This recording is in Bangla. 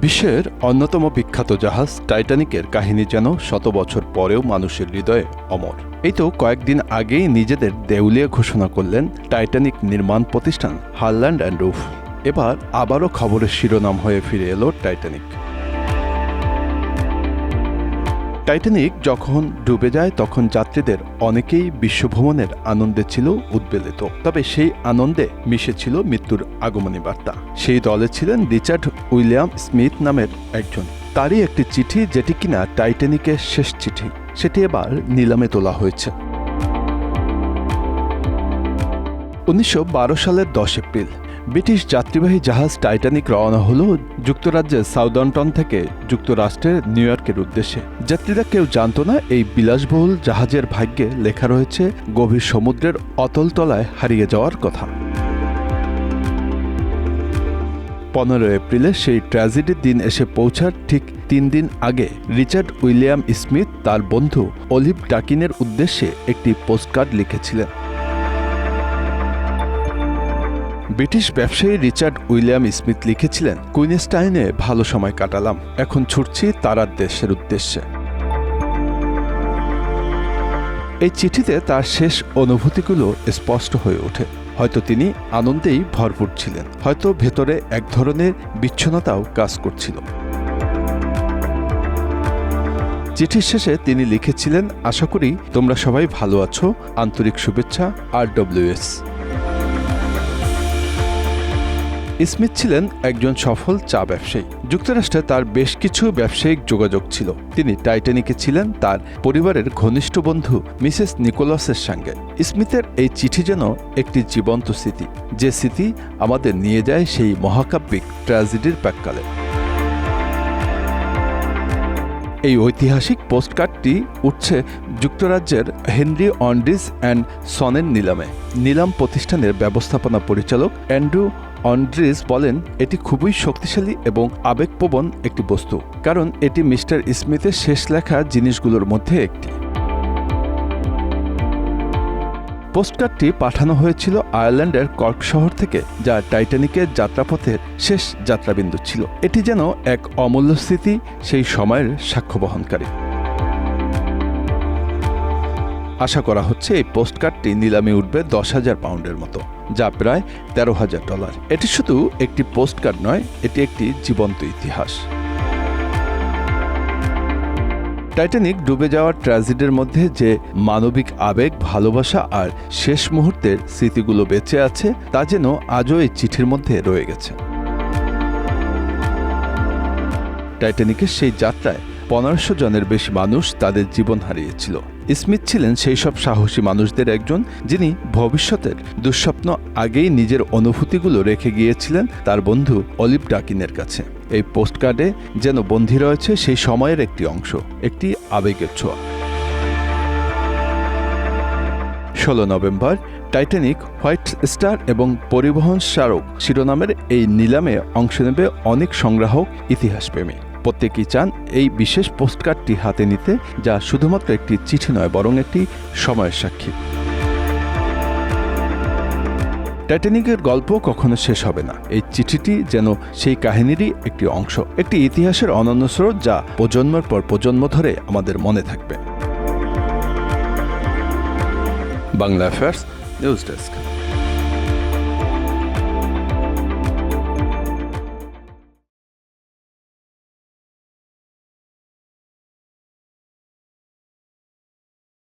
বিশ্বের অন্যতম বিখ্যাত জাহাজ টাইটানিকের কাহিনী যেন শত বছর পরেও মানুষের হৃদয়ে অমর। এই তো কয়েকদিন আগেই নিজেদের দেউলিয়া ঘোষণা করলেন টাইটানিক নির্মাণ প্রতিষ্ঠান হারল্যান্ড অ্যান্ড রুফ। এবার আবারও খবরের শিরোনাম হয়ে ফিরে এলো টাইটানিক। টাইটানিক যখন ডুবে যায় তখন যাত্রীদের অনেকেই বিশ্বভ্রমণের আনন্দে ছিল উদ্বেলিত, তবে সেই আনন্দে মিশেছিল মৃত্যুর আগমনী বার্তা। সেই দলে ছিলেন রিচার্ড উইলিয়াম স্মিথ নামের একজন। তারই একটি চিঠি, যেটি কিনা টাইটানিকের শেষ চিঠি, সেটি এবার নিলামে তোলা হয়েছে। 1912 সালের 10 এপ্রিল ব্রিটিশ যাত্রীবাহী জাহাজ টাইটানিক রওনা হল যুক্তরাজ্যের সাউদাম্পটন থেকে যুক্তরাষ্ট্রের নিউ ইয়র্কের উদ্দেশ্যে। যাত্রীরা কেউ জানত না এই বিলাসবহুল জাহাজের ভাগ্যে লেখা রয়েছে গভীর সমুদ্রের অতল তলায় হারিয়ে যাওয়ার কথা। 15 এপ্রিলে সেই ট্র্যাজেডির দিন এসে পৌঁছার ঠিক 3 দিন আগে রিচার্ড উইলিয়াম স্মিথ তার বন্ধু অলিভ ডাকিনের উদ্দেশ্যে একটি পোস্টকার্ড লিখেছিলেন। ব্রিটিশ ব্যবসায়ী রিচার্ড উইলিয়াম স্মিথ লিখেছিলেন, কুইনস্টাইনে ভালো সময় কাটালাম, এখন ছুটছি তারার দেশের উদ্দেশ্যে। এই চিঠিতে তার শেষ অনুভূতিগুলো স্পষ্ট হয়ে ওঠে। হয়তো তিনি আনন্দেই ভরপুর ছিলেন, হয়তো ভেতরে এক ধরনের বিচ্ছন্নতাও কাজ করছিল। চিঠির শেষে তিনি লিখেছিলেন, আশা করি তোমরা সবাই ভালো আছো, আন্তরিক শুভেচ্ছা, RWS। স্মিথ ছিলেন একজন সফল চা ব্যবসায়ী। যুক্তরাষ্ট্রে তার বেশ কিছু ব্যবসায়িক যোগাযোগ ছিল। তিনি টাইটানিকে ছিলেন তার পরিবারের ঘনিষ্ঠ বন্ধু মিসেস নিকোলাসের সঙ্গে। স্মিথের এই চিঠি যেন একটি জীবন্ত স্মৃতি, যে স্মৃতি আমাদের নিয়ে যায় সেই মহাকাব্যিক ট্র্যাজেডির প্রাক্কালে। এই ঐতিহাসিক পোস্টকার্ডটি উঠছে যুক্তরাজ্যের হেনরি অন্ড্রিজ অ্যান্ড সনের নিলামে। নিলাম প্রতিষ্ঠানের ব্যবস্থাপনা পরিচালক অ্যান্ড্রু অন্ড্রিজ বলেন, এটি খুবই শক্তিশালী এবং আবেগপ্রবণ একটি বস্তু, কারণ এটি মিস্টার স্মিথের শেষ লেখা জিনিসগুলোর মধ্যে একটি। পোস্টকার্ডটি পাঠানো হয়েছিল আয়ারল্যান্ডের কর্ক শহর থেকে, যা টাইটানিকের যাত্রাপথের শেষ যাত্রাবিন্দু ছিল। এটি যেন এক অমূল্য স্মৃতি, সেই সময়ের সাক্ষ্য বহনকারী। আশা করা হচ্ছে এই পোস্টকার্ডটি নিলামে উঠবে 10,000 পাউন্ডের মতো, যা প্রায় $13,000। এটি শুধু একটি পোস্টকার্ড নয়, এটি একটি জীবন্ত ইতিহাস। টাইটানিক ডুবে যাওয়ার ট্র্যাজেডির মধ্যে যে মানবিক আবেগ, ভালোবাসা আর শেষ মুহূর্তের স্মৃতিগুলো বেঁচে আছে, তা যেন আজও এই চিঠির মধ্যে রয়ে গেছে। টাইটানিকের সেই যাত্রায় 1500 জনের বেশি মানুষ তাদের জীবন হারিয়েছিল। স্মিথ ছিলেন সেই সব সাহসী মানুষদের একজন, যিনি ভবিষ্যতের দুঃস্বপ্ন আগেই নিজের অনুভূতিগুলো রেখে গিয়েছিলেন তার বন্ধু অলিভ ডাকিনের কাছে। এই পোস্টকার্ডে যেন বন্দী রয়েছে সেই সময়ের একটি অংশ, একটি আবেগের ছোঁয়া। 16 নভেম্বর টাইটানিক, হোয়াইট স্টার এবং পরিবহন স্মারক শিরোনামের এই নিলামে অংশ নেবে অনেক সংগ্রাহক, ইতিহাসপ্রেমী। প্রত্যেকেই চান এই বিশেষ পোস্টকার্ডটি হাতে নিতে, যা শুধুমাত্র একটি চিঠি নয়, বরং একটি সময়ের সাক্ষী। টাইটানিকের গল্প কখনো শেষ হবে না। এই চিঠিটি যেন সেই কাহিনীরই একটি অংশ, একটি ইতিহাসের অনন্য স্রোত, যা প্রজন্মের পর প্রজন্ম ধরে আমাদের মনে থাকবে। Bangla affairs news desk.